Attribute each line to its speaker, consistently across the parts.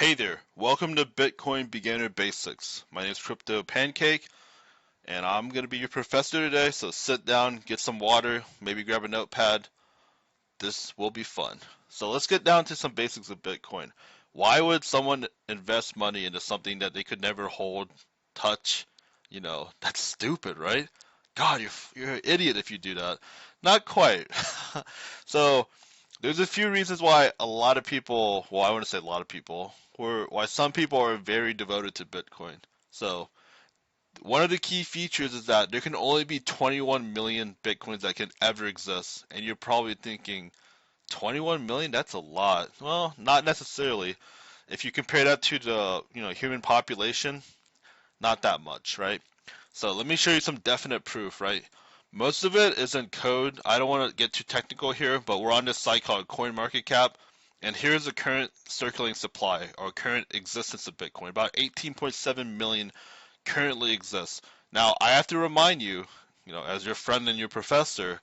Speaker 1: Hey there, welcome to Bitcoin Beginner Basics. My name is Crypto Pancake, and I'm going to be your professor today, so sit down, get some water, maybe grab a notepad. This will be fun. So let's get down to some basics of Bitcoin. Why would someone invest money into something that they could never hold, touch? That's stupid, right? God, you're an idiot if you do that. Not quite. So, there's a few reasons why a lot of people, well, I want to say a lot of people, why some people are very devoted to Bitcoin. So, one of the key features is that there can only be 21 million Bitcoins that can ever exist. And you're probably thinking, 21 million? That's a lot. Well, not necessarily. If you compare that to the, human population, not that much, right? So let me show you some definite proof, right? Most of it is in code. I don't want to get too technical here, but we're on this site called CoinMarketCap, and here's the current circulating supply or current existence of Bitcoin. About 18.7 million currently exists. Now, I have to remind you, as your friend and your professor,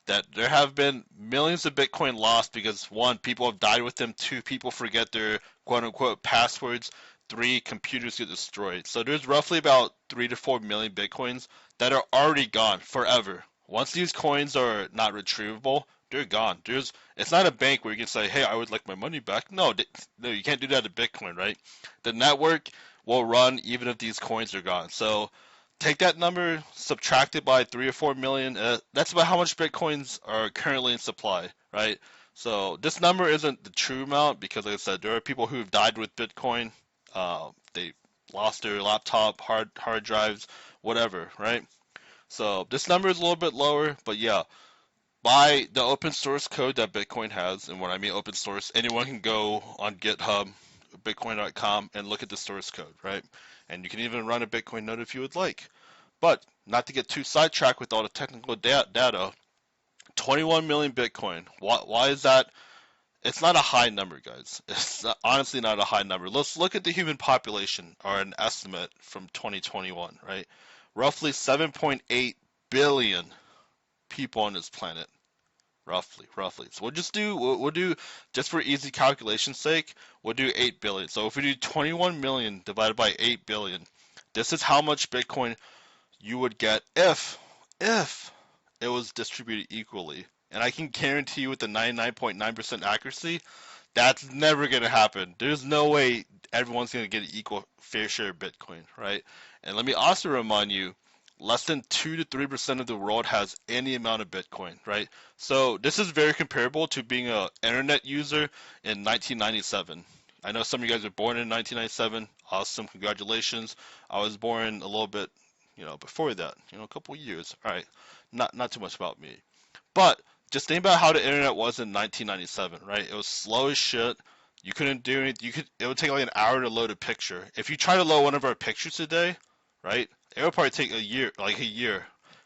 Speaker 1: that there have been millions of Bitcoin lost because one, people have died with them, two, people forget their quote unquote passwords, three, computers get destroyed. So there's roughly about 3 to 4 million Bitcoins that are already gone forever. Once these coins are not retrievable, they're gone. It's not a bank where you can say, "Hey, I would like my money back." No, no, you can't do that to Bitcoin, right? The network will run even if these coins are gone. So take that number, subtract it by 3 or 4 million. That's about how much bitcoins are currently in supply, right? So this number isn't the true amount because, like I said, there are people who've died with Bitcoin. They lost their laptop, hard drives, whatever, right? So this number is a little bit lower, but yeah, by the open source code that Bitcoin has, and when I mean open source, anyone can go on GitHub, bitcoin.com, and look at the source code, right? And you can even run a Bitcoin node if you would like. But not to get too sidetracked with all the technical data, 21 million Bitcoin. Why is that? It's not a high number, guys. It's honestly not a high number. Let's look at the human population, or an estimate from 2021, right? Roughly 7.8 billion people on this planet. Roughly. So we'll do just for easy calculation's sake, we'll do 8 billion. So if we do 21 million divided by 8 billion, this is how much Bitcoin you would get if it was distributed equally. And I can guarantee you with the 99.9% accuracy, that's never going to happen. There's no way everyone's going to get an equal fair share of Bitcoin, right? And let me also remind you, less than 2 to 3% of the world has any amount of Bitcoin, right? So this is very comparable to being an internet user in 1997. I know some of you guys were born in 1997. Awesome, congratulations. I was born a little bit, before that, a couple years. All right, not too much about me. But just think about how the internet was in 1997, right? It was slow as shit. You couldn't do anything. It would take like an hour to load a picture. If you try to load one of our pictures today, right? It would probably take a year,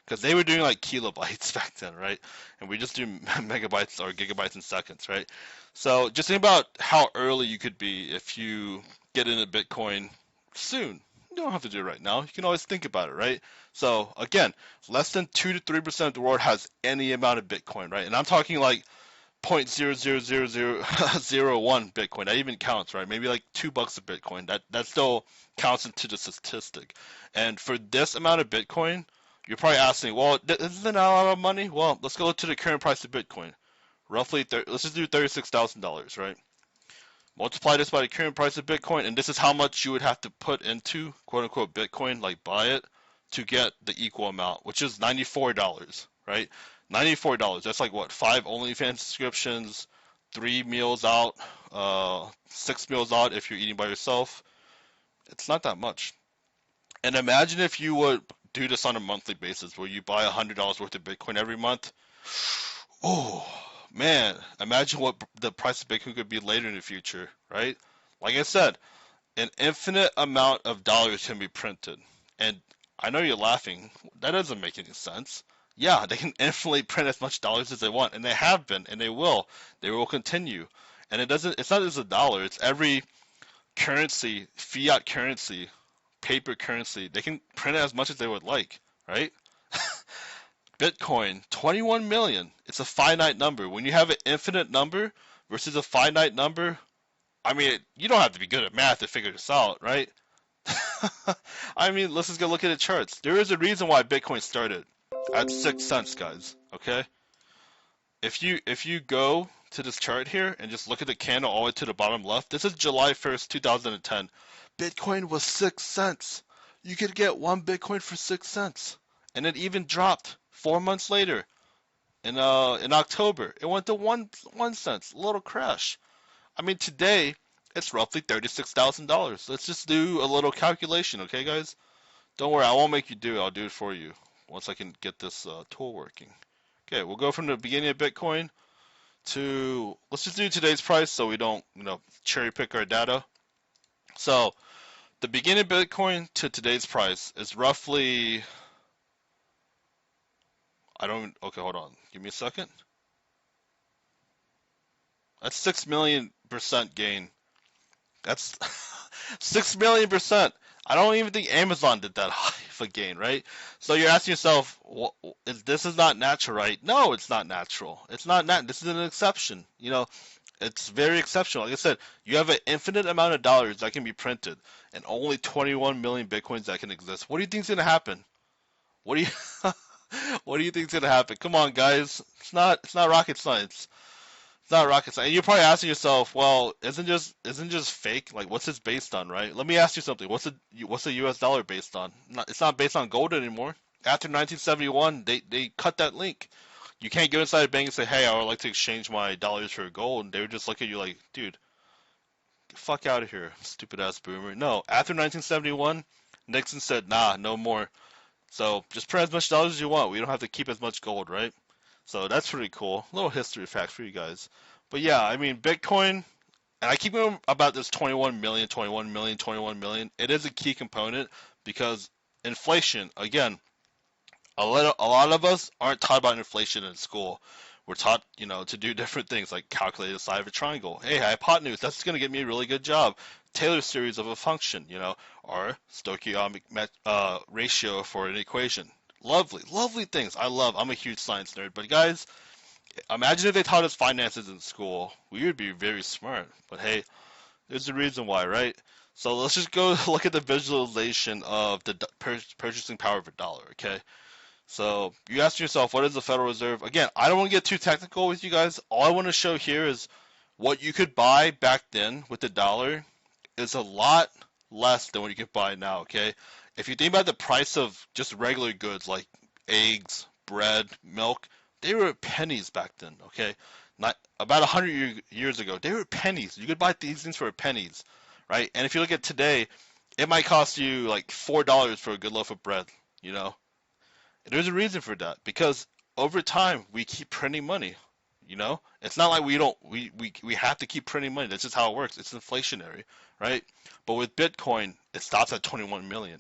Speaker 1: because they were doing like kilobytes back then, right? And we just do megabytes or gigabytes in seconds, right? So just think about how early you could be if you get into Bitcoin soon. You don't have to do it right now. You can always think about it, right? So again, less than 2 to 3% of the world has any amount of Bitcoin, right? And I'm talking like 0.00001 Bitcoin. That even counts, right? Maybe like $2 a Bitcoin. That still counts into the statistic. And for this amount of Bitcoin, you're probably asking, well, isn't that a lot of money? Well, let's go to the current price of Bitcoin. Roughly, let's just do $36,000, right? Multiply this by the current price of Bitcoin, and this is how much you would have to put into quote unquote Bitcoin, like buy it, to get the equal amount, which is $94, right? $94. That's like what, 5 OnlyFans subscriptions, 3 meals out, 6 meals out if you're eating by yourself. It's not that much. And imagine if you would do this on a monthly basis, where you buy $100 worth of Bitcoin every month. Oh man, imagine what the price of Bitcoin could be later in the future, right? Like I said, an infinite amount of dollars can be printed. And I know you're laughing. That doesn't make any sense. Yeah, they can infinitely print as much dollars as they want, and they have been, and they will. They will continue. And it's not just a dollar, it's every currency, fiat currency, paper currency. They can print it as much as they would like, right? Bitcoin, 21 million. It's a finite number. When you have an infinite number versus a finite number, I mean, you don't have to be good at math to figure this out, right? I mean, let's just go look at the charts. There is a reason why Bitcoin started at 6 cents, guys. Okay? If you go to this chart here and just look at the candle all the way to the bottom left, this is July 1st, 2010. Bitcoin was 6 cents. You could get one Bitcoin for 6 cents. And it even dropped 4 months later in October. It went to one cent. A little crash. I mean, today it's roughly $36,000. Let's just do a little calculation, okay, guys? Don't worry, I won't make you do it. I'll do it for you once I can get this tool working. Okay, we'll go from the beginning of Bitcoin to, let's just do today's price so we don't, cherry pick our data. So the beginning of Bitcoin to today's price is roughly, okay, hold on. Give me a second. That's 6 million% gain. That's 6 million%. I don't even think Amazon did that high of a gain, right? So you're asking yourself, this is not natural, right? No, it's not natural. It's not this is an exception. It's very exceptional. Like I said, you have an infinite amount of dollars that can be printed and only 21 million Bitcoins that can exist. What do you think is going to happen? What do you what do you think is going to happen? Come on, guys. It's not rocket science. It's not rocket science. And you're probably asking yourself, well, isn't just fake? Like, what's this based on, right? Let me ask you something. What's the U.S. dollar based on? It's not based on gold anymore. After 1971, they cut that link. You can't go inside a bank and say, hey, I would like to exchange my dollars for gold. And they would just look at you like, dude, get the fuck out of here, stupid ass boomer. No, after 1971, Nixon said, nah, no more. So just print as much dollars as you want. We don't have to keep as much gold, right? So that's pretty cool. A little history fact for you guys. But yeah, I mean, Bitcoin, and I keep going about this 21 million, 21 million, 21 million. It is a key component because inflation, again, a lot of us aren't taught about inflation in school. We're taught, to do different things like calculate the side of a triangle. Hey, hypotenuse, that's going to get me a really good job. Taylor series of a function, or stoichiometric ratio for an equation. Lovely, lovely things. I'm a huge science nerd. But guys, imagine if they taught us finances in school. We would be very smart. But hey, there's a reason why, right? So let's just go look at the visualization of the purchasing power of a dollar, okay? So you ask yourself, what is the Federal Reserve? Again, I don't want to get too technical with you guys. All I want to show here is what you could buy back then with the dollar is a lot less than what you could buy now, okay? If you think about the price of just regular goods like eggs, bread, milk, they were pennies back then, okay? Not about 100 years ago, they were pennies. You could buy these things for pennies, right? And if you look at today, it might cost you like $4 for a good loaf of bread, you know? There's a reason for that because over time we keep printing money. It's not like we have to keep printing money. That's just how it works. It's inflationary, right? But with Bitcoin, it stops at 21 million.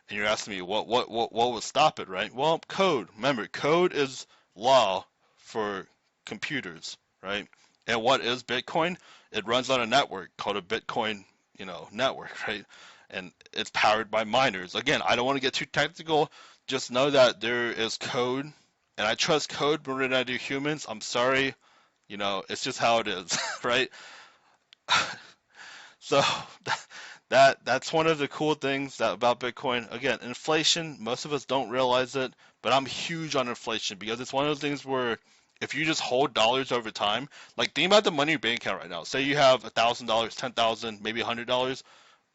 Speaker 1: And you're asking me what will stop it, right? Well, code. Remember, code is law for computers, right? And what is Bitcoin? It runs on a network called a Bitcoin, network, right? And it's powered by miners. Again, I don't want to get too technical. Just know that there is code, and I trust code more than I do humans. I'm sorry, it's just how it is, right? So that's one of the cool things about Bitcoin. Again, inflation, most of us don't realize it, but I'm huge on inflation because it's one of those things where if you just hold dollars over time, like think about the money in your bank account right now. Say you have $1,000, 10,000, maybe $100.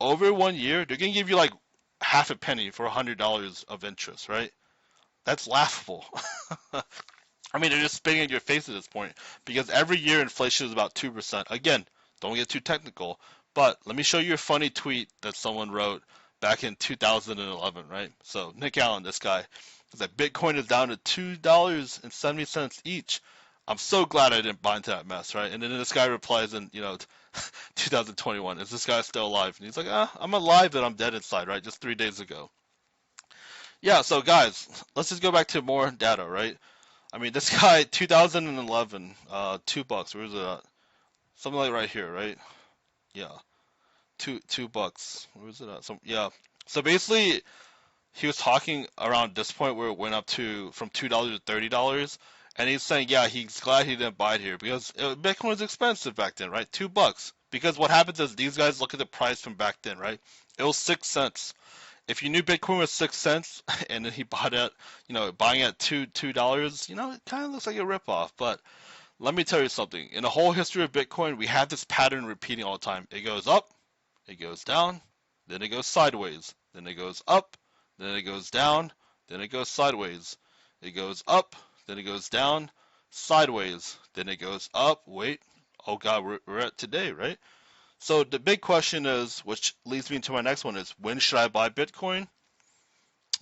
Speaker 1: Over 1 year, they're gonna give you like half a penny for $100 of interest, right? That's laughable. I mean, they're just spitting in your face at this point because every year inflation is about 2%. Again, don't get too technical, but let me show you a funny tweet that someone wrote back in 2011, right? So Nick Allen, this guy, is that Bitcoin is down to $2.70 each. I'm so glad I didn't buy into that mess, right? And then this guy replies in, 2021, is this guy still alive? And he's like, I'm alive, but I'm dead inside, right? Just 3 days ago. Yeah, so guys, let's just go back to more data, right? I mean, this guy, 2011, $2. Where is it at? Something like right here, right? Yeah, $2. Where is it at? Yeah. So basically, he was talking around this point where it went up from $2 to $30, and he's saying, yeah, he's glad he didn't buy it here because Bitcoin was expensive back then, right? $2. Because what happens is these guys look at the price from back then, right? It was 6 cents. If you knew Bitcoin was 6 cents and then he bought it, buying at $2, it kind of looks like a ripoff. But let me tell you something. In the whole history of Bitcoin, we have this pattern repeating all the time. It goes up, it goes down, then it goes sideways, then it goes up, then it goes down, then it goes sideways. It goes up, then it goes down, sideways, then it goes up. Wait, oh God, we're at today, right? So the big question is, which leads me into my next one, is when should I buy Bitcoin?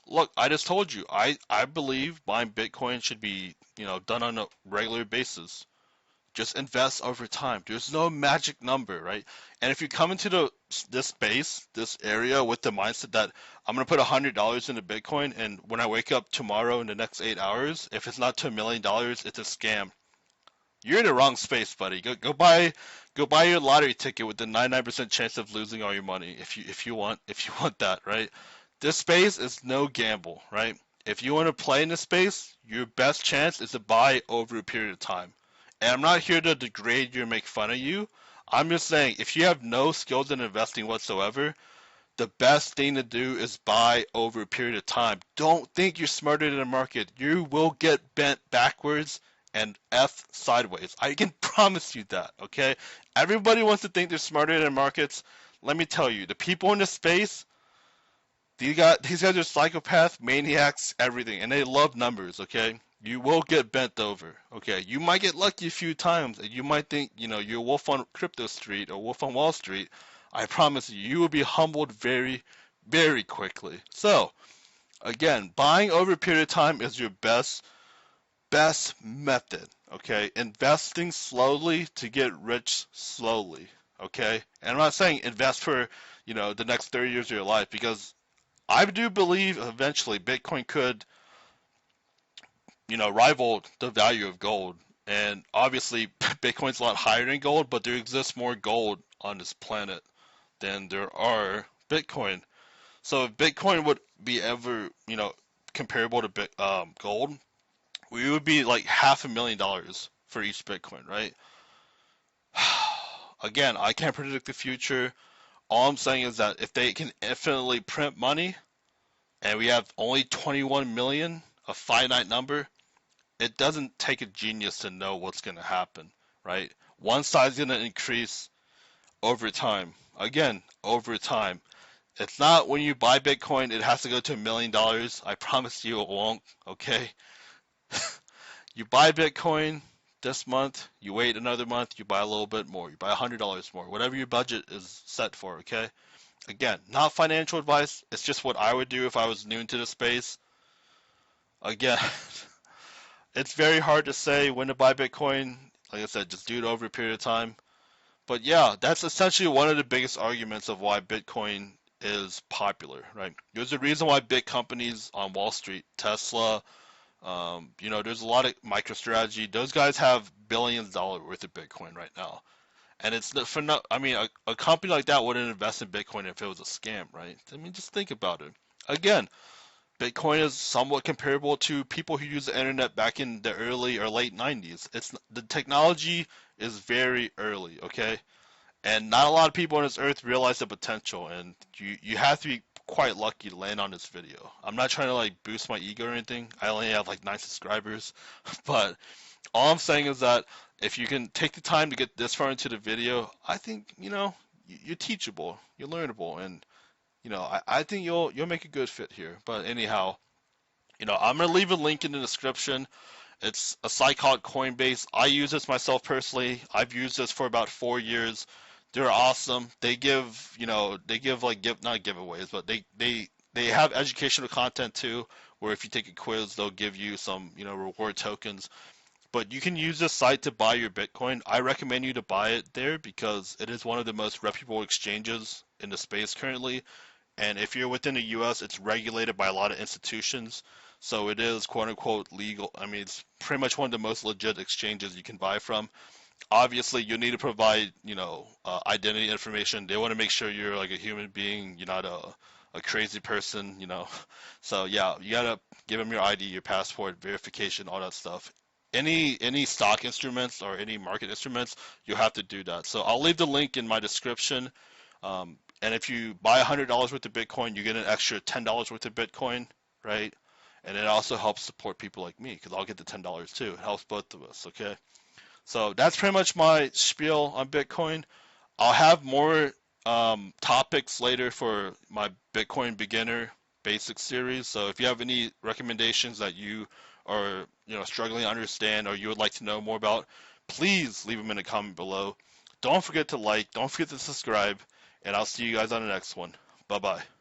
Speaker 1: Look, I just told you, I believe buying Bitcoin should be, done on a regular basis. Just invest over time. There's no magic number, right? And if you come into this space, this area with the mindset that I'm gonna put $100 into Bitcoin, and when I wake up tomorrow in the next 8 hours, if it's not to $1 million, it's a scam. You're in the wrong space, buddy. Go buy your lottery ticket with the 99% chance of losing all your money if you want that, right? This space is no gamble, right? If you want to play in this space, your best chance is to buy over a period of time. And I'm not here to degrade you or make fun of you. I'm just saying, if you have no skills in investing whatsoever, the best thing to do is buy over a period of time. Don't think you're smarter than the market. You will get bent backwards and F sideways. I can promise you that, okay? Everybody wants to think they're smarter than markets. Let me tell you, the people in this space, these guys are psychopaths, maniacs, everything, and they love numbers, okay? You will get bent over, okay? You might get lucky a few times, and you might think, you're a wolf on Crypto Street or wolf on Wall Street. I promise you, you will be humbled very, very quickly. So, again, buying over a period of time is your best method, okay? Investing slowly to get rich slowly, okay? And I'm not saying invest for, the next 30 years of your life, because I do believe eventually Bitcoin could, rival the value of gold. And obviously, Bitcoin's a lot higher than gold, but there exists more gold on this planet than there are Bitcoin. So if Bitcoin would be ever, comparable to gold, we would be like $500,000 for each Bitcoin, right? Again, I can't predict the future. All I'm saying is that if they can infinitely print money, and we have only 21 million, a finite number, it doesn't take a genius to know what's going to happen, right? One side's going to increase over time. Again, over time. It's not when you buy Bitcoin, it has to go to $1 million. I promise you it won't, okay? You buy Bitcoin this month, you wait another month, you buy a little bit more, you buy $100 more, whatever your budget is set for, okay? Again, not financial advice, it's just what I would do if I was new into the space. Again, it's very hard to say when to buy Bitcoin. Like I said, just do it over a period of time. But yeah, that's essentially one of the biggest arguments of why Bitcoin is popular, right? There's a reason why big companies on Wall Street, Tesla, there's a lot of MicroStrategy. Those guys have billions of dollars worth of Bitcoin right now. And it's for no, I mean, a company like that wouldn't invest in Bitcoin if it was a scam, right? I mean, just think about it. Again, Bitcoin is somewhat comparable to people who used the internet back in the early or late 90s. The technology is very early, okay? And not a lot of people on this earth realize the potential, and you have to be quite lucky to land on this video. I'm not trying to like boost my ego or anything. I only have like 9 subscribers, but all I'm saying is that if you can take the time to get this far into the video, I think you're teachable, you're learnable, and I think you'll make a good fit here. But anyhow, I'm gonna leave a link in the description. It's a site called Coinbase. I use this myself personally. I've used this for about 4 years. They're awesome. They give like not giveaways, but they have educational content too, where if you take a quiz, they'll give you some, reward tokens. But you can use this site to buy your Bitcoin. I recommend you to buy it there because it is one of the most reputable exchanges in the space currently. And if you're within the US, it's regulated by a lot of institutions. So it is quote unquote legal. I mean, it's pretty much one of the most legit exchanges you can buy from. Obviously, you need to provide, identity information. They want to make sure you're like a human being, you're not a crazy person. So yeah, you gotta give them your ID, your passport, verification, all that stuff. any stock instruments or any market instruments, you have to do that. So I'll leave the link in my description. And if you buy $100 worth of Bitcoin, you get an extra $10 worth of Bitcoin, right? And it also helps support people like me because I'll get the $10 too. It helps both of us, okay? So that's pretty much my spiel on Bitcoin. I'll have more topics later for my Bitcoin beginner basic series. So if you have any recommendations that you are struggling to understand or you would like to know more about, please leave them in a comment below. Don't forget to like, don't forget to subscribe, and I'll see you guys on the next one. Bye bye.